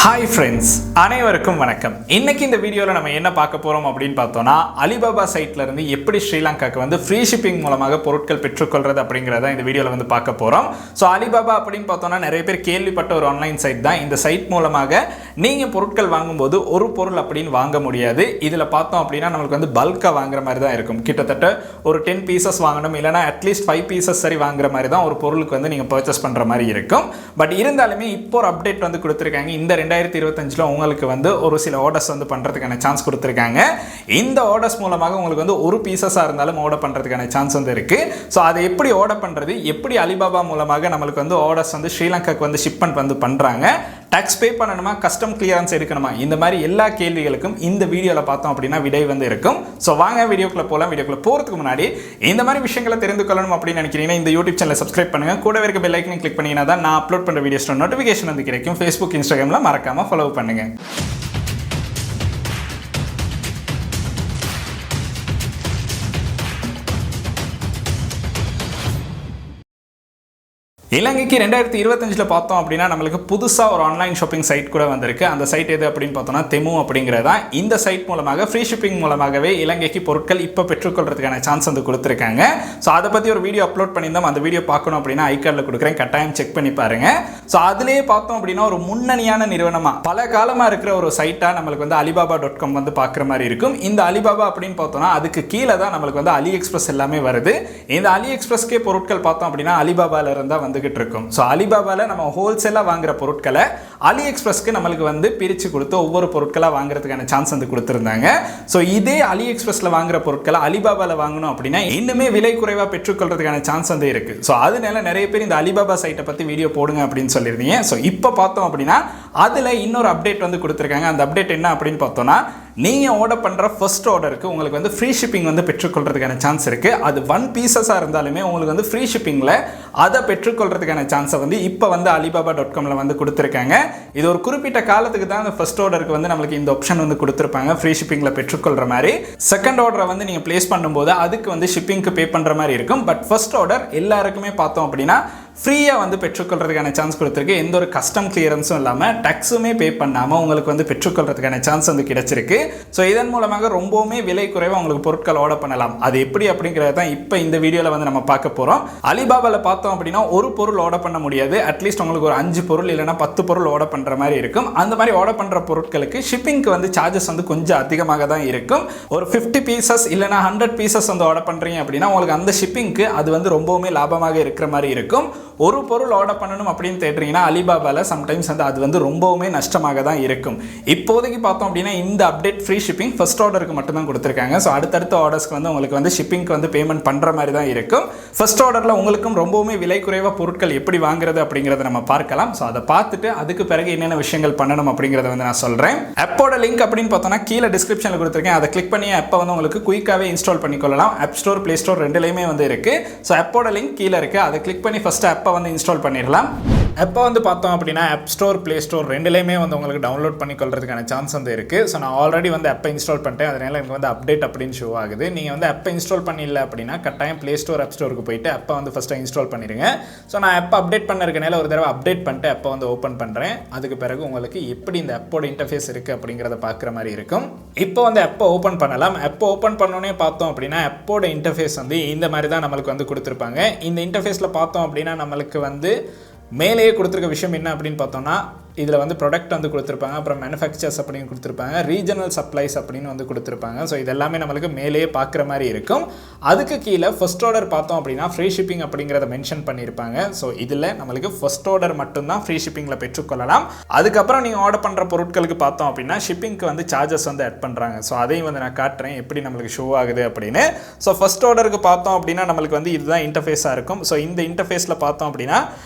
Hi friends, அனைவருக்கும் வணக்கம். இன்னைக்கு இந்த வீடியோவில் நம்ம என்ன பார்க்க போகிறோம் அப்படின்னு பார்த்தோம்னா, அலிபாபா சைட்ல இருந்து எப்படி ஸ்ரீலங்காக்கு வந்து ஃப்ரீ ஷிப்பிங் மூலமாக பொருட்கள் பெற்றுக்கொள்றது அப்படிங்கிறத இந்த வீடியோவில் வந்து பார்க்க போகிறோம். ஸோ அலிபாபா அப்படின்னு பார்த்தோம்னா நிறைய பேர் கேள்விப்பட்ட ஒரு ஆன்லைன் சைட் தான். இந்த சைட் மூலமாக நீங்கள் பொருட்கள் வாங்கும்போது ஒரு பொருள் அப்படின்னு வாங்க முடியாது. இதில் பார்த்தோம் அப்படின்னா நம்மளுக்கு வந்து பல்காக வாங்குற மாதிரி தான் இருக்கும். கிட்டத்தட்ட ஒரு 10 பீசஸ் வாங்கணும், இல்லைனா அட்லீஸ்ட் 5 பீசஸ் சரி வாங்குற மாதிரி தான் ஒரு பொருளுக்கு வந்து நீங்கள் பர்ச்சேஸ் பண்ணுற மாதிரி இருக்கும். பட் இருந்தாலுமே இப்போ ஒரு அப்டேட் வந்து கொடுத்துருக்காங்க. இந்த 2025 உங்களுக்கு வந்து ஒரு சில ஆர்டர்ஸ் வந்து பண்ணுறதுக்கான சான்ஸ் கொடுத்துருக்காங்க. இந்த ஆர்டர்ஸ் மூலமாக உங்களுக்கு வந்து ஒரு பீசஸாக இருந்தாலும் ஆர்டர் பண்ணுறதுக்கான சான்ஸ் வந்து இருக்குது. ஸோ அதை எப்படி ஆர்டர் பண்ணுறது, எப்படி அலிபாபா மூலமாக நம்மளுக்கு வந்து ஆர்டர்ஸ் வந்து ஸ்ரீலங்காக்கு வந்து ஷிப்மெண்ட் வந்து பண்ணுறாங்க, டாக்ஸ் பே பண்ணணுமா, கஸ்டம் கிளியரன்ஸ் எடுக்கணுமா, இந்த மாதிரி எல்லா கேள்விகளுக்கும் இந்த வீடியோவில் பார்த்தோம் அப்படின்னா விடை வந்து இருக்கும். ஸோ வாங்க வீடியோக்குள்ளே போகலாம். வீடியோக்குள்ளே போகிறதுக்கு முன்னாடி இந்த மாதிரி விஷயங்களை தெரிந்து கொள்ளணும் அப்படின்னு நினைக்கிறீங்கன்னா இந்த யூடியூப் சேனலை சப்ஸ்கிரைப் பண்ணுங்கள். கூடவே இருக்க பெல் ஐக்கனை கிளிக் பண்ணிங்கன்னா தான் நான் அப்லோட் பண்ணுற வீடியோஸோட நோட்டிஃபிகேஷன் வந்து கிடைக்கும். ஃபேஸ்புக், இன்ஸ்டாகிராமில் மறக்காமல் ஃபாலோ பண்ணுங்கள். இலங்கைக்கு 2025 பார்த்தோம் அப்படின்னா நம்மளுக்கு புதுசாக ஒரு ஆன்லைன் ஷாப்பிங் சைட் கூட வந்திருக்கு. அந்த சைட் எது அப்படின்னு பார்த்தோம்னா தெமு அப்படிங்கிறதா. இந்த சைட் மூலமாக ஃப்ரீ ஷிப்பிங் மூலமாகவே இலங்கைக்கு பொருட்கள் இப்போ பெற்றுக்கொள்றதுக்கான சான்ஸ் வந்து கொடுத்துருக்காங்க. ஸோ அதை பற்றி ஒரு வீடியோ அப்லோட் பண்ணியிருந்தோம். அந்த வீடியோ பார்க்கணும் அப்படின்னா ஐகார்டில் கொடுக்குறேன், கட்டாயம் செக் பண்ணி பாருங்க. ஸோ அதிலேயே பார்த்தோம் அப்படின்னா ஒரு முன்னணியான நிறுவனமாக பல காலமாக இருக்கிற ஒரு சைட்டாக நம்மளுக்கு வந்து alibaba.com வந்து பார்க்குற மாதிரி இருக்கும். இந்த அலிபாபா அப்படின்னு பார்த்தோம்னா அதுக்கு கீழே தான் நம்மளுக்கு வந்து அலி எக்ஸ்பிரஸ் எல்லாமே வருது. இந்த அலி எக்ஸ்பிரஸ்க்கே பொருட்கள் பார்த்தோம் அப்படின்னா அலிபாபால இருந்தா வந்து இருக்கும். ஸோ அலிபாபால நம்ம ஹோல்சேலாக வாங்குற பொருட்களை அலி எக்ஸ்பிரஸ்க்கு நம்மளுக்கு வந்து பிரித்து கொடுத்து ஒவ்வொரு பொருட்களாக வாங்குறதுக்கான சான்ஸ் வந்து கொடுத்துருந்தாங்க. ஸோ இதே அலி எக்ஸ்பிரஸில் வாங்குற பொருட்களை அலிபாபாவில் வாங்கணும் அப்படின்னா இன்னுமே விலை குறைவாக பெற்றுக்கொள்றதுக்கான சான்ஸ் வந்து இருக்கு. ஸோ அதனால நிறைய பேர் இந்த அலிபாபா சைட்டை பற்றி வீடியோ போடுங்க அப்படின்னு சொல்லியிருந்தீங்க. ஸோ இப்போ பார்த்தோம் அப்படின்னா அதில் இன்னொரு அப்டேட் வந்து கொடுத்துருக்காங்க. அந்த அப்டேட் என்ன அப்படின்னு பார்த்தோம்னா, நீங்கள் ஆர்டர் பண்ணுற ஃபர்ஸ்ட் ஆர்டருக்கு உங்களுக்கு வந்து ஃப்ரீ ஷிப்பிங் வந்து பெற்றுக்கொள்றதுக்கான சான்ஸ் இருக்குது. அது 1 பீசஸாக இருந்தாலுமே உங்களுக்கு வந்து ஃப்ரீ ஷிப்பிங்கில் அதை பெற்றுக்கொள்றதுக்கான சான்ஸை வந்து இப்போ வந்து alibaba.comல வந்து கொடுத்துருக்காங்க. இது ஒரு குறிப்பிட்ட காலத்துக்கு தான் அந்த ஃபர்ஸ்ட் ஆர்டருக்கு வந்து நம்மளுக்கு இந்த ஆப்ஷன் வந்து கொடுத்துருப்பாங்க, ஃப்ரீ ஷிப்பிங்கில் பெற்றுக்கொள்கிற மாதிரி. செகண்ட் ஆர்டரை வந்து நீங்கள் பிளேஸ் பண்ணும்போது அதுக்கு வந்து ஷிப்பிங்க்கு பே பண்ணுற மாதிரி இருக்கும். பட் ஃபர்ஸ்ட் ஆர்டர் எல்லாருக்குமே பார்த்தோம் அப்படின்னா ஃப்ரீயாக வந்து பெற்றுக்கொள்றதுக்கான சான்ஸ் கொடுத்துருக்கு. எந்த ஒரு கஸ்டம் கிளியரன்ஸும் இல்லாமல் டேக்ஸுமே பே பண்ணாமல் உங்களுக்கு வந்து பெற்றுக்கொள்றதுக்கான சான்ஸ் வந்து கிடைச்சிருக்கு. ஸோ இதன் மூலமாக ரொம்பவுமே விலை குறைவாக உங்களுக்கு பொருட்கள் ஆர்டர் பண்ணலாம். அது எப்படி அப்படிங்கிறத தான் இப்போ இந்த வீடியோவில் வந்து நம்ம பார்க்க போகிறோம். அலிபாபாவில் பார்த்தோம் அப்படின்னா ஒரு பொருள் ஆர்டர் பண்ண முடியாது. அட்லீஸ்ட் உங்களுக்கு ஒரு 5 பொருள் இல்லைனா 10 பொருள் ஆர்டர் பண்ணுற மாதிரி இருக்கும். அந்த மாதிரி ஆர்டர் பண்ணுற பொருட்களுக்கு ஷிப்பிங்க்கு வந்து சார்ஜஸ் வந்து கொஞ்சம் அதிகமாக தான் இருக்கும். ஒரு 50 பீசஸ் இல்லைனா 100 பீசஸ் வந்து ஆர்டர் பண்ணுறீங்க அப்படின்னா உங்களுக்கு அந்த ஷிப்பிங்க்கு அது வந்து ரொம்பவுமே லாபமாக இருக்கிற மாதிரி இருக்கும். ஒரு பொருள் ஆர்டர் பண்ணணும் அப்படின்னு தேடுறீங்கன்னா அலிபாபாவில் சம்டைம்ஸ் வந்து அது வந்து ரொம்பவுமே நஷ்டமாக தான் இருக்கும். இப்போதைக்கு பார்த்தோம் அப்படின்னா இந்த அப்டேட் ஃப்ரீ ஷிப்பிங் ஃபர்ஸ்ட் ஆர்டருக்கு மட்டும் தான் கொடுத்துருக்காங்க. ஸோ அடுத்தடுத்த ஆர்டர்ஸ்க்கு வந்து உங்களுக்கு வந்து ஷிப்பிங்க்கு வந்து பேமெண்ட் பண்ணுற மாதிரி தான் இருக்கும். ஃபர்ஸ்ட் ஆர்டரில் உங்களுக்கும் ரொம்பவுமே விலை குறைவாக பொருட்கள் எப்படி வாங்குறது அப்படிங்கிறத நம்ம பார்க்கலாம். ஸோ அதை பார்த்துட்டு அதுக்கு பிறகு என்னென்ன விஷயங்கள் பண்ணணும் அப்படிங்கிறத வந்து நான் சொல்கிறேன். ஆப்போட லிங்க் அப்படின்னு பார்த்தோம்னா கீழே டிஸ்கிரிப்ஷனில் கொடுத்துருக்கேன். அதை கிளிக் பண்ணி ஆப்பை வந்து உங்களுக்கு குயிக்காகவே இன்ஸ்டால் பண்ணிக்கொள்ளலாம். ஆப் ஸ்டோர், பிளே ஸ்டோர் ரெண்டுலேயுமே வந்து இருக்குது. ஸோ ஆப்போட லிங்க் கீழே இருக்குது. அதை கிளிக் பண்ணி ஃபஸ்ட்டு ஆப்பை வந்து இன்ஸ்டால் பண்ணிடலாம். எப்போ வந்து பார்த்தோம் அப்படின்னா ஆப் ஸ்டோர், பிளே ஸ்டோர் ரெண்டுலேயுமே வந்து உங்களுக்கு டவுன்லோட் பண்ணிக்கொள்றதுக்கான சான்ஸ் வந்து இருக்குது. ஸோ நான் ஆல்ரெடி வந்து ஆப்பை இன்ஸ்டால் பண்ணிட்டேன், அதனால் எனக்கு வந்து அப்டேட் அப்படின்னு ஷோ ஆகுது. நீங்கள் வந்து ஆப்பை இன்ஸ்டால் பண்ணிடல அப்படின்னா கட்டாயம் பிளே ஸ்டோர், ஆப் ஸ்டோருக்கு போயிட்டு ஆப்பை வந்து ஃபஸ்ட்டு இன்ஸ்டால் பண்ணிடுங்க. ஸோ நான் ஆப்பை அப்டேட் பண்ணிருக்கனால ஒரு தடவை அப்டேட் பண்ணிட்டு ஆப்பை வந்து ஓப்பன் பண்ணுறேன். அதுக்கு பிறகு உங்களுக்கு எப்படி இந்த ஆப்போட இன்டர்ஃபேஸ் இருக்குது அப்படிங்கிறத பார்க்குற மாதிரி இருக்கும். இப்போ வந்து ஆப்பை ஓப்பன் பண்ணலாம். ஆப்பை ஓப்பன் பண்ணோன்னே பார்த்தோம் அப்படின்னா ஆப்போட இன்டர்ஃபேஸ் வந்து இந்த மாதிரி தான் நம்மளுக்கு வந்து கொடுத்துருப்பாங்க. இந்த இன்டர்ஃபேஸில் பார்த்தோம் அப்படின்னா நம்மளுக்கு வந்து மேலேயே கொடுத்துருக்க விஷயம் என்ன அப்படின்னு பார்த்தோம்னா இதில் வந்து ப்ராடக்ட் வந்து கொடுத்துருப்பாங்க, அப்புறம் மேனுஃபேக்சர்ஸ் அப்படின்னு கொடுத்துருப்பாங்க, ரீஜனல் சப்ளைஸ் அப்படின்னு வந்து கொடுத்துருப்பாங்க. ஸோ இதெல்லாமே நம்மளுக்கு மேலேயே பார்க்குற மாதிரி இருக்கும். அதுக்கு கீழே ஃபர்ஸ்ட் ஆர்டர் பார்த்தோம் அப்படின்னா ஃப்ரீ ஷிப்பிங் அப்படிங்கிறத மென்ஷன் பண்ணியிருப்பாங்க. ஸோ இதில் நம்மளுக்கு ஃபர்ஸ்ட் ஆர்டர் மட்டும்தான் ஃப்ரீ ஷிப்பிங்கில் பெற்றுக்கொள்ளலாம். அதுக்கப்புறம் நீங்கள் ஆர்டர் பண்ணுற பொருட்களுக்கு பார்த்தோம் அப்படின்னா ஷிப்பிங்க்கு வந்து சார்ஜஸ் வந்து ஆட் பண்ணுறாங்க. ஸோ அதையும் வந்து நான் காட்டுறேன் எப்படி நம்மளுக்கு ஷோ ஆகுது அப்படின்னு. ஸோ ஃபர்ஸ்ட் ஆர்டருக்கு பார்த்தோம் அப்படின்னா நம்மளுக்கு வந்து இதுதான் இன்டர்ஃபேஸாக இருக்கும். ஸோ இந்த இன்டர்ஃபேஸில் பார்த்தோம் அப்படின்னா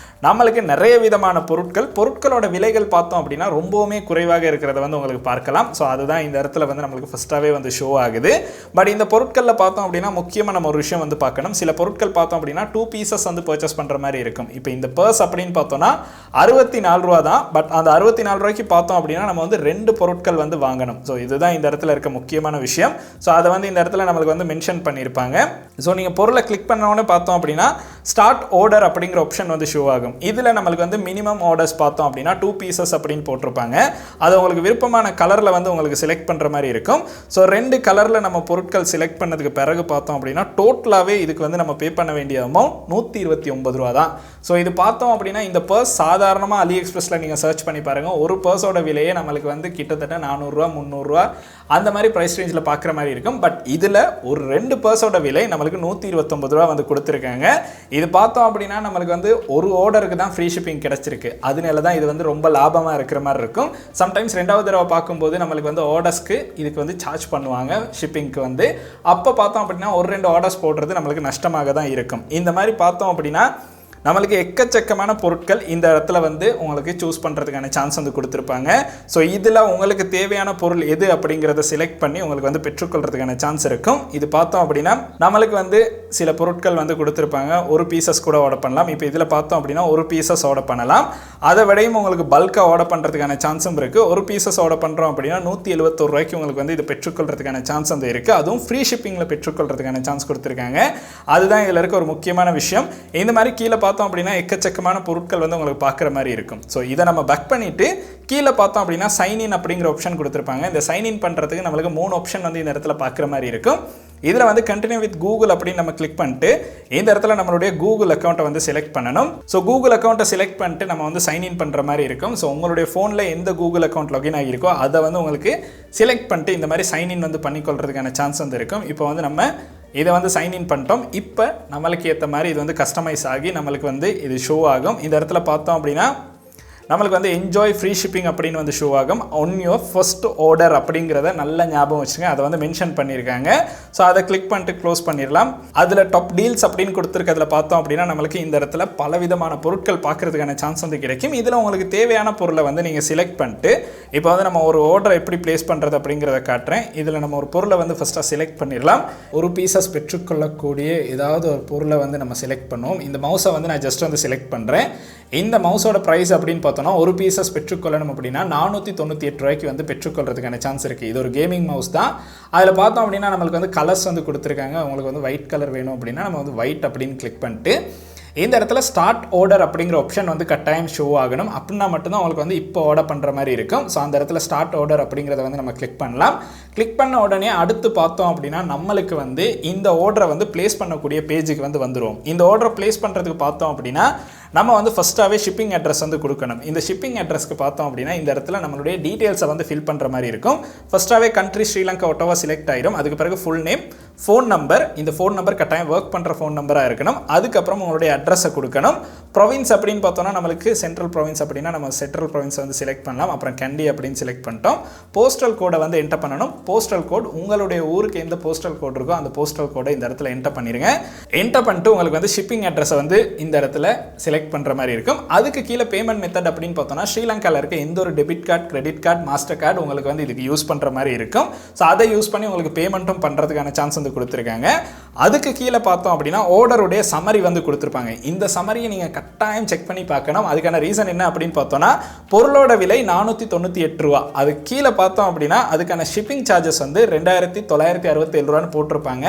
நம்மளுக்கு நிறைய விதமான பொருட்களோட விலைகள் பார்த்தோம் அப்படின்னா ரொம்பவுமே குறைவாக இருக்கிறத வந்து உங்களுக்கு பார்க்கலாம். ஸோ அதுதான் இந்த இடத்துல வந்து நம்மளுக்கு ஃபஸ்ட்டாகவே வந்து ஷோ ஆகுது. பட் இந்த பொருட்களில் பார்த்தோம் அப்படின்னா முக்கியமாக நம்ம ஒரு விஷயம் வந்து பார்க்கணும். சில பொருட்கள் பார்த்தோம் அப்படின்னா 2 பீசஸ் வந்து பர்ச்சேஸ் பண்ணுற மாதிரி இருக்கும். இப்போ இந்த பர்ஸ் அப்படின்னு பார்த்தோம்னா 64 ரூபா தான். பட் அந்த 64 ரூபாய்க்கு பார்த்தோம் அப்படின்னா நம்ம வந்து 2 பொருட்கள் வந்து வாங்கணும். ஸோ இதுதான் இந்த இடத்துல இருக்க முக்கியமான விஷயம். ஸோ அதை வந்து இந்த இடத்துல நம்மளுக்கு வந்து மென்ஷன் பண்ணியிருப்பாங்க. ஸோ நீங்கள் பொருளை கிளிக் பண்ணோன்னு பார்த்தோம் அப்படின்னா ஸ்டார்ட் ஆர்டர் அப்படிங்கிற ஆப்ஷன் வந்து ஷோ ஆகும். இதில் நம்மளுக்கு வந்து மினிமம் ஆர்டர்ஸ் பார்த்தோம் அப்படின்னா 2 pieces அப்படின்னு போட்டிருப்பாங்க. அது உங்களுக்கு விருப்பமான கலரில் வந்து உங்களுக்கு செலக்ட் பண்ணுற மாதிரி இருக்கும். ஸோ 2 கலரில் நம்ம பொருட்கள் செலக்ட் பண்ணதுக்கு பிறகு பார்த்தோம் அப்படின்னா டோட்டலாகவே இதுக்கு வந்து நம்ம பே பண்ண வேண்டிய அமௌண்ட் 129 ரூபா தான். ஸோ இது பார்த்தோம் அப்படின்னா இந்த பர்ஸ் சாதாரணமாக அலி எக்ஸ்பிரஸில் நீங்கள் சர்ச் பண்ணி பாருங்கள், ஒரு பர்ஸோட விலையே நம்மளுக்கு வந்து கிட்டத்தட்ட 400 ரூபா 300 ரூபா அந்த மாதிரி ப்ரைஸ் ரேஞ்சில் பார்க்குற மாதிரி இருக்கும். பட் இதில் ஒரு 2 பர்ஸோட விலை நம்மளுக்கு 129 ரூபா வந்து கொடுத்துருக்காங்க. இது பார்த்தோம் அப்படின்னா நம்மளுக்கு வந்து ஒரு ஆர்டருக்கு தான் ஃப்ரீ ஷிப்பிங் கிடைச்சிருக்கு. அதனால தான் இது வந்து ரொம்ப லாபமாக இருக்கிற மாதிரி இருக்கும். சம்டைம்ஸ் 2வது தடவை பார்க்கும்போது நம்மளுக்கு வந்து ஆர்டர்ஸ்க்கு இதுக்கு வந்து சார்ஜ் பண்ணுவாங்க ஷிப்பிங்க்கு வந்து. அப்போ பார்த்தோம் அப்படின்னா ஒரு 2 ஆர்டர்ஸ் போடுறது நம்மளுக்கு நஷ்டமாக தான் இருக்கும். இந்த மாதிரி பார்த்தோம் அப்படின்னா நம்மளுக்கு எக்கச்சக்கமான பொருட்கள் இந்த இடத்துல வந்து உங்களுக்கு சூஸ் பண்ணுறதுக்கான சான்ஸ் வந்து கொடுத்துருப்பாங்க. ஸோ இதில் உங்களுக்கு தேவையான பொருள் எது அப்படிங்கிறத செலக்ட் பண்ணி உங்களுக்கு வந்து பெற்றுக்கொள்றதுக்கான சான்ஸ் இருக்கும். இது பார்த்தோம் அப்படின்னா நம்மளுக்கு வந்து சில பொருட்கள் வந்து கொடுத்துருப்பாங்க, ஒரு பீசஸ் கூட ஆர்டர் பண்ணலாம். இப்போ இதில் பார்த்தோம் அப்படின்னா ஒரு பீசஸ் ஆர்டர் பண்ணலாம். அதை விடையும் உங்களுக்கு பல்காக ஆர்டர் பண்ணுறதுக்கான சான்ஸும் இருக்குது. ஒரு பீசஸ் ஆர்டர் பண்ணுறோம் அப்படின்னா 171 ரூபாய்க்கு உங்களுக்கு வந்து இது பெற்றுக்கொள்றதுக்கான சான்ஸ் வந்து இருக்குது. அதுவும் ஃப்ரீ ஷிப்பிங்கில் பெற்றுக்கொள்றதுக்கான சான்ஸ் கொடுத்துருக்காங்க. அதுதான் இதில் இருக்க ஒரு முக்கியமான விஷயம். இந்த மாதிரி கீழே பார்த்தோம் அப்படின்னா எக்கச்சக்கமான பொருட்கள் வந்து உங்களுக்கு பார்க்குற மாதிரி இருக்கும். ஸோ இதை நம்ம பேக் பண்ணிட்டு கீழே பார்த்தோம் அப்படின்னா சைன் இன் அப்படிங்கிற ஆப்ஷன் கொடுத்துருப்பாங்க. இந்த சைன் இன் பண்ணுறதுக்கு நம்மளுக்கு 3 ஆப்ஷன் வந்து இந்த இடத்துல பார்க்குற மாதிரி இருக்கும். இதில் வந்து கண்டினியூ வித் கூகுள் அப்படின்னு நம்ம கிளிக் பண்ணிட்டு இந்த இடத்துல நம்மளுடைய கூகுள் அக்கௌண்ட்டை வந்து செலக்ட் பண்ணணும். ஸோ கூகுள் அக்கௌண்ட்டை செலக்ட் பண்ணிட்டு நம்ம வந்து சைன் இன் பண்ணுற மாதிரி இருக்கும். ஸோ உங்களுடைய ஃபோனில் எந்த கூகுள் அக்கௌண்ட் லாகின் ஆகியிருக்கோ அதை வந்து உங்களுக்கு செலக்ட் பண்ணிட்டு இந்த மாதிரி சைன் இன் வந்து பண்ணிக்கொள்றதுக்கான சான்ஸ் வந்து இருக்கும். இப்போ வந்து நம்ம இதை வந்து சைன் இன் பண்ணிட்டோம். இப்போ நம்மளுக்கு ஏற்ற மாதிரி இது வந்து கஸ்டமைஸ் ஆகி நம்மளுக்கு வந்து இது ஷோ ஆகும். இந்த இடத்துல பார்த்தோம் அப்படின்னா நம்மளுக்கு வந்து என்ஜாய் ஃப்ரீ ஷிப்பிங் அப்படின்னு வந்து ஷோ ஆகும். ஒன் யுவர் ஃபர்ஸ்ட் ஆர்டர் அப்படிங்கிறத நல்ல ஞாபகம் வச்சுங்க, அதை வந்து மென்ஷன் பண்ணியிருக்காங்க. ஸோ அதை கிளிக் பண்ணிட்டு க்ளோஸ் பண்ணிடலாம். அதில் டாப் டீல்ஸ் அப்படின்னு கொடுத்துருக்கிறதுல பார்த்தோம் அப்படின்னா நம்மளுக்கு இந்த இடத்துல பலவிதமான பொருட்கள் பார்க்குறதுக்கான சான்ஸ் வந்து கிடைக்கும். இதில் உங்களுக்கு தேவையான பொருளை வந்து நீங்கள் செலக்ட் பண்ணிட்டு இப்போ வந்து நம்ம ஒரு ஆர்டரை எப்படி பிளேஸ் பண்ணுறது அப்படிங்கிறத காட்டுறேன். இதில் நம்ம ஒரு பொருளை வந்து ஃபஸ்ட்டாக செலக்ட் பண்ணிடலாம். ஒரு பீசஸ் பெற்றுக்கொள்ளக்கூடிய ஏதாவது ஒரு பொருளை வந்து நம்ம செலக்ட் பண்ணுவோம். இந்த மவுஸை வந்து நான் ஜஸ்ட் வந்து செலக்ட் பண்ணுறேன். இந்த மவுஸோட ப்ரைஸ் அப்படின்னு பார்த்தோன்னா ஒரு பீசஸ் பெற்றுக்கொள்ளணும் அப்படின்னா 498 ரூபாய்க்கு வந்து பெற்றுக்கொள்றதுக்கான சான்ஸ் இருக்குது. இது ஒரு கேமிங் மவுஸ் தான். அதில் பார்த்தோம் அப்படின்னா நம்மளுக்கு வந்து கலர்ஸ் வந்து கொடுத்துருக்காங்க. உங்களுக்கு வந்து ஒயிட் கலர் வேணும் அப்படின்னா நம்ம வந்து ஒயிட் அப்படின்னு கிளிக் பண்ணிட்டு இந்த இடத்துல ஸ்டார்ட் ஆர்டர் அப்படிங்கிற ஆப்ஷன் வந்து கட்டாயம் ஷோ ஆகணும். அப்படின்னா மட்டும்தான் உங்களுக்கு வந்து இப்போ ஆர்டர் பண்ணுற மாதிரி இருக்கும். ஸோ அந்த இடத்துல ஸ்டார்ட் ஆர்டர் அப்படிங்கிறத வந்து நம்ம கிளிக் பண்ணலாம். கிளிக் பண்ண உடனே அடுத்து பார்த்தோம் அப்படின்னா நம்மளுக்கு வந்து இந்த ஆர்டரை வந்து பிளேஸ் பண்ணக்கூடிய பேஜுக்கு வந்து வந்துடும். இந்த ஆர்டரை பிளேஸ் பண்ணுறதுக்கு பார்த்தோம் அப்படின்னா நம்ம வந்து ஃபஸ்ட்டாகவே ஷிப்பிங் அட்ரஸ் வந்து கொடுக்கணும். இந்த ஷிப்பிங் அட்ரஸ்க்கு பார்த்தோம் அப்படின்னா இந்த இடத்துல நம்மளுடைய டீட்டெயில்ஸை வந்து ஃபில் பண்ணுற மாதிரி இருக்கும். ஃபஸ்ட்டாகவே கண்ட்ரி ஸ்ரீலங்கா ஒட்டோவா செலக்ட் ஆயிடும். அதுக்கு பிறகு ஃபுல் நேம், ஃபோன் நம்பர், இந்த ஃபோன் நம்பர் கட்டாயம் ஒர்க் பண்ணுற ஃபோன் நம்பராக இருக்கணும். அதுக்கப்புறம் உங்களுடைய அட்ரஸை கொடுக்கணும். ப்ரொவின்ஸ் அப்படின்னு பார்த்தோன்னா நம்மளுக்கு சென்ட்ரல் ப்ரொவின்ஸ் அப்படின்னா நம்ம சென்ட்ரல் ப்ரொவின்ஸை வந்து செலக்ட் பண்ணலாம். அப்புறம் கண்டி அப்படின்னு செலக்ட் பண்ணிட்டோம். போஸ்டல் கோடை வந்து என்டர் பண்ணணும். போஸ்டல் கோட் உங்களுடைய ஊருக்கு எந்த போஸ்டல் கோட் இருக்கோ அந்த போஸ்டல் கோடை இந்த இடத்துல என்டர் பண்ணிடுங்க. என்டர் பண்ணிட்டு உங்களுக்கு வந்து ஷிப்பிங் அட்ரஸை வந்து இந்த இடத்துல செலக்ட் பண்ணுற மாதிரி இருக்கும். அதுக்கு கீழே பேமெண்ட் மெத்தட் அப்படின்னு பார்த்தோம்னா ஸ்ரீலங்காவில் இருக்க எந்த ஒரு debit card, credit card, master card உங்களுக்கு வந்து இதுக்கு யூஸ் பண்ணுற மாதிரி இருக்கும். ஸோ அதை யூஸ் பண்ணி உங்களுக்கு பேமெண்ட்டும் பண்ணுறதுக்கான சான்ஸ் வந்து கொடுத்துருக்காங்க. அதுக்கு கீழே பார்த்தோம் அப்படின்னா ஆர்டருடைய சமரி வந்து கொடுத்துருப்பாங்க. இந்த சமரியை நீங்கள் கட்டாயம் செக் பண்ணி பார்க்கணும். அதுக்கான ரீசன் என்ன அப்படின்னு பார்த்தோன்னா பொருளோட விலை 498 ரூபா. அது கீழே பார்த்தோம் அப்படின்னா அதுக்கான ஷிப்பிங் சார்ஜஸ் வந்து 2967 ரூபான்னு போட்டிருப்பாங்க.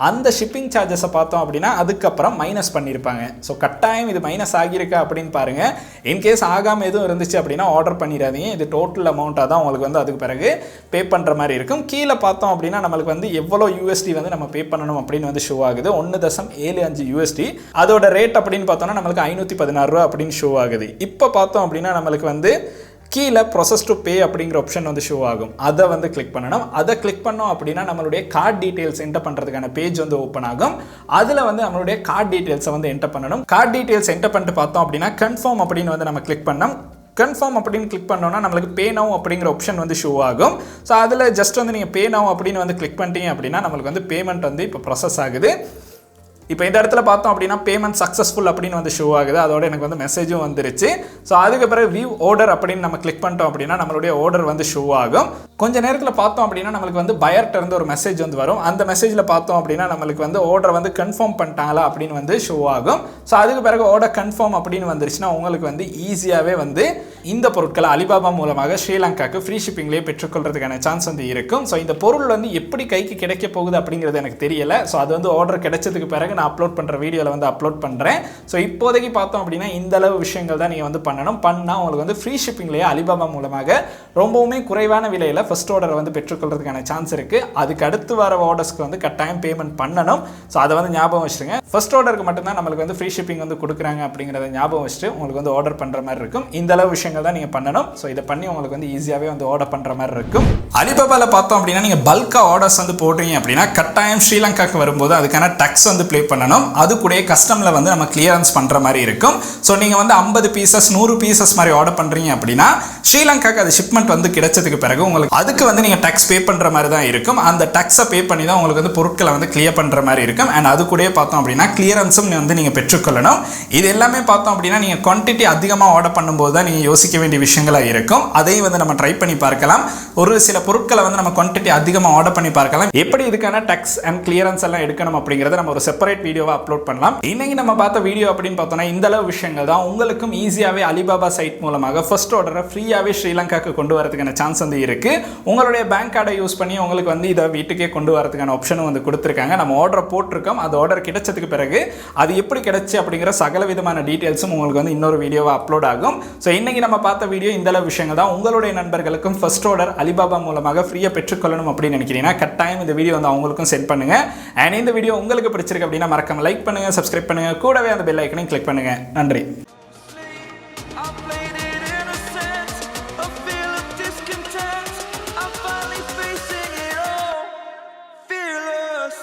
அந்த ஷிப்பிங் சார்ஜஸை பார்த்தோம் அப்படின்னா அதுக்கப்புறம் மைனஸ் பண்ணியிருப்பாங்க. ஸோ கட்டாயம் இது மைனஸ் ஆகியிருக்கா அப்படின்னு பாருங்கள். இன்கேஸ் ஆகாமல் எதுவும் இருந்துச்சு அப்படின்னா ஆர்டர் பண்ணிடாதீங்க. இது டோட்டல் அமௌண்ட்டாக தான் உங்களுக்கு வந்து அதுக்கு பிறகு பே பண்ணுற மாதிரி இருக்கும். கீழே பார்த்தோம் அப்படின்னா நம்மளுக்கு வந்து எவ்வளோ யூஎஸ்டி வந்து நம்ம பே பண்ணணும் அப்படின்னு வந்து ஷோ ஆகுது. 1.75 யூஎஸ்டி. அதோட ரேட் அப்படின்னு பார்த்தோம்னா நம்மளுக்கு 516 ரூபா அப்படின்னு ஷோ ஆகுது. இப்போ பார்த்தோம் அப்படின்னா நம்மளுக்கு வந்து கீழே ப்ரொசஸ் டு பே அப்படிங்கிற ஆப்ஷன் வந்து ஷோ ஆகும். அதை வந்து கிளிக் பண்ணணும். அதை கிளிக் பண்ணோம் அப்படின்னா நம்மளுடைய கார்டு டீட்டெயில்ஸ் என்டர் பண்ணுறதுக்கான பேஜ் வந்து ஓப்பன் ஆகும். அதில் வந்து நம்மளுடைய கார்டு டீட்டெயில்ஸை வந்து என்டர் பண்ணணும். கார்டு டீட்டெயில்ஸ் என்டர் பண்ணிட்டு பார்த்தோம் அப்படின்னா கன்ஃபார்ம் அப்படின்னு வந்து நம்ம கிளிக் பண்ணோம். கன்ஃபார்ம் அப்படின்னு கிளிக் பண்ணோன்னா நம்மளுக்கு பே நவ் அப்படிங்கிற ஆப்ஷன் வந்து ஷோ ஆகும். ஸோ அதில் ஜஸ்ட் வந்து நீங்கள் பே நவ் அப்படின்னு வந்து கிளிக் பண்ணிட்டீங்க அப்படின்னா நம்மளுக்கு வந்து பேமெண்ட் வந்து இப்போ ப்ராசஸ் ஆகுது. இப்போ இந்த இடத்துல பார்த்தோம் அப்படின்னா பேமெண்ட் சக்ஸஸ்ஃபுல் அப்படின்னு வந்து ஷோ ஆகுது. அதோட எனக்கு வந்து மெசேஜும் வந்துருச்சு. ஸோ அதுக்கு பிறகு வியூ ஆர்டர் அப்படின்னு நம்ம கிளிக் பண்ணிட்டோம் அப்படின்னா நம்மளுடைய ஆர்டர் வந்து ஷோ ஆகும். கொஞ்ச நேரத்தில் பார்த்தோம் அப்படின்னா நம்மளுக்கு வந்து பயர்ட்ட இருந்து ஒரு மெசேஜ் வந்து வரும். அந்த மெசேஜில் பார்த்தோம் அப்படின்னா நம்மளுக்கு வந்து ஆர்டர் வந்து கன்ஃபார்ம் பண்ணிட்டாங்களா அப்படின்னு வந்து ஷோ ஆகும். ஸோ அதுக்கு பிறகு ஆர்டர் கன்ஃபார்ம் அப்படின்னு வந்துருச்சுன்னா உங்களுக்கு வந்து ஈஸியாகவே வந்து இந்த பொருட்களை அலிபாபா மூலமாக ஸ்ரீலங்காவுக்கு ஃப்ரீ ஷிப்பிங்லேயே பெற்றுக்கொள்றதுக்கான சான்ஸ் வந்து இருக்கும். ஸோ இந்த பொருள் வந்து எப்படி கைக்கு கிடைக்க போகுது அப்படிங்கிறது எனக்கு தெரியல. ஸோ அது வந்து ஆர்டர் கிடைச்சதுக்கு பிறகு நான் அப்லோட் பண்ணுற வீடியோவில் வந்து அப்லோட் பண்ணுறேன். ஸோ இப்போதைக்கு பார்த்தோம் அப்படின்னா இந்த அளவு விஷயங்கள் தான் நீங்கள் வந்து பண்ணால் உங்களுக்கு வந்து ஃப்ரீ ஷிப்பிங்லேயே அலிபாபா மூலமாக ரொம்பவுமே குறைவான விலையில் ஃபர்ஸ்ட் ஆர்டரை வந்து பெற்றுக்கொள்றதுக்கான சான்ஸ் இருக்குது. அதுக்கு அடுத்து வர ஆர்டர்ஸ்க்கு வந்து கட்டாயம் பேமெண்ட் பண்ணணும். ஸோ அதை வந்து ஞாபகம் வச்சுருங்க. ஃபர்ஸ்ட் ஆர்டருக்கு மட்டும்தான் நம்மளுக்கு வந்து ஃப்ரீ ஷிப்பிங் வந்து கொடுக்குறாங்க அப்படிங்கிறத ஞாபகம் வச்சுட்டு உங்களுக்கு வந்து ஆர்டர் பண்ணுற மாதிரி இருக்கும். இந்த அளவு விஷயங்கள் தான் நீங்கள் பண்ணணும். ஸோ இதை பண்ணி உங்களுக்கு வந்து ஈஸியாகவே வந்து ஆர்டர் பண்ணுற மாதிரி இருக்கும். அலிபாபாவில் பார்த்தோம் அப்படின்னா நீங்கள் பல்காக ஆர்டர்ஸ் வந்து போடுறீங்க அப்படின்னா கட்டாயம் ஸ்ரீலங்காவுக்கு வரும்போது அதுக்கான டேக்ஸ் வந்து ப்ளே பண்ணணும். அது கூட கஸ்டமில் வந்து நம்ம கிளியரன்ஸ் பண்ணுற மாதிரி இருக்கும். ஸோ நீங்கள் வந்து 50 பீசஸ் 100 பீசஸ் மாதிரி ஆர்டர் பண்ணுறீங்க அப்படின்னா ஸ்ரீலங்காவுக்கு அது ஷிப்மெண்ட் வந்து கிடைச்சதுக்கு பிறகு உங்களுக்கு அதுக்கு வந்து நீங்கள் டேக்ஸ் பே பண்ணுற மாதிரி தான் இருக்கும். அந்த டேக்ஸை பே பண்ணி தான் உங்களுக்கு வந்து பொருட்களை வந்து கிளியர் பண்ணுற மாதிரி இருக்கும். அண்ட் அது கூட பார்த்தோம் அப்படின்னா கிளியரன்ஸும் வந்து நீங்கள் பெற்றுக்கொள்ளணும். இது எல்லாமே பார்த்தோம் அப்படின்னா நீங்கள் குவான்டிட்டி அதிகமாக ஆர்டர் பண்ணும்போது தான் நீங்கள் யோசிக்க வேண்டிய விஷயங்களாக இருக்கும். அதையும் வந்து நம்ம ட்ரை பண்ணி பார்க்கலாம். ஒரு சில பொருட்களை வந்து நம்ம குவான்டிட்டி அதிகமாக ஆர்டர் பண்ணி பார்க்கலாம். எப்படி இதுக்கான டேக்ஸ் அண்ட் கிளியரன்ஸ் எல்லாம் எடுக்கணும் அப்படிங்கிறத நம்ம ஒரு செப்பரேட் வீடியோவை அப்லோட் பண்ணலாம். இன்னைக்கு நம்ம பார்த்த வீடியோ அப்படின்னு பார்த்தோம்னா இந்த அளவு விஷயங்கள் தான். உங்களுக்கும் ஈஸியாகவே அலிபாபா சைட் மூலமாக ஃபர்ஸ்ட் ஆர்டரை ஃப்ரீயாகவே ஸ்ரீலங்காவுக்கு கொண்டு வரதுக்கான சான்ஸ் வந்து இருக்கு. உங்களுடைய பேங்க் கார்டை யூஸ் பண்ணி உங்களுக்கு வந்து இதை வீட்டுக்கே கொண்டு வரதுக்கான ஆப்ஷனும் வந்து கொடுத்துருக்காங்க. நம்ம ஆர்டர் போட்டிருக்கோம். அந்த ஆர்டர் கிடைச்சதுக்கு பிறகு அது எப்படி கிடைச்சு அப்படிங்கிற சகல விதமான டீட்டெயில்ஸும் உங்களுக்கு வந்து இன்னொரு வீடியோவை அப்லோட் ஆகும். ஸோ இன்னைக்கு நம்ம பார்த்த வீடியோ இந்த அளவு விஷயங்கள் தான். உங்களுடைய நண்பர்களுக்கும் ஃபர்ஸ்ட் ஆர்டர் அலிபாபா மூலமாக ஃப்ரீயாக பெற்றுக்கொள்ளணும் அப்படின்னு நினைக்கிறீங்கன்னா கட்டாயம் இந்த வீடியோ வந்து அவங்களுக்கும் சென்ட் பண்ணுங்க. அண்ட் இந்த வீடியோ உங்களுக்கு பிடிச்சிருக்கு அப்படின்னா மறக்காம லைக் பண்ணுங்க, சப்ஸ்கிரைப் பண்ணுங்க, கூடவே அந்த பெல் ஐக்கனையும் கிளிக் பண்ணுங்க. நன்றி. Fearless.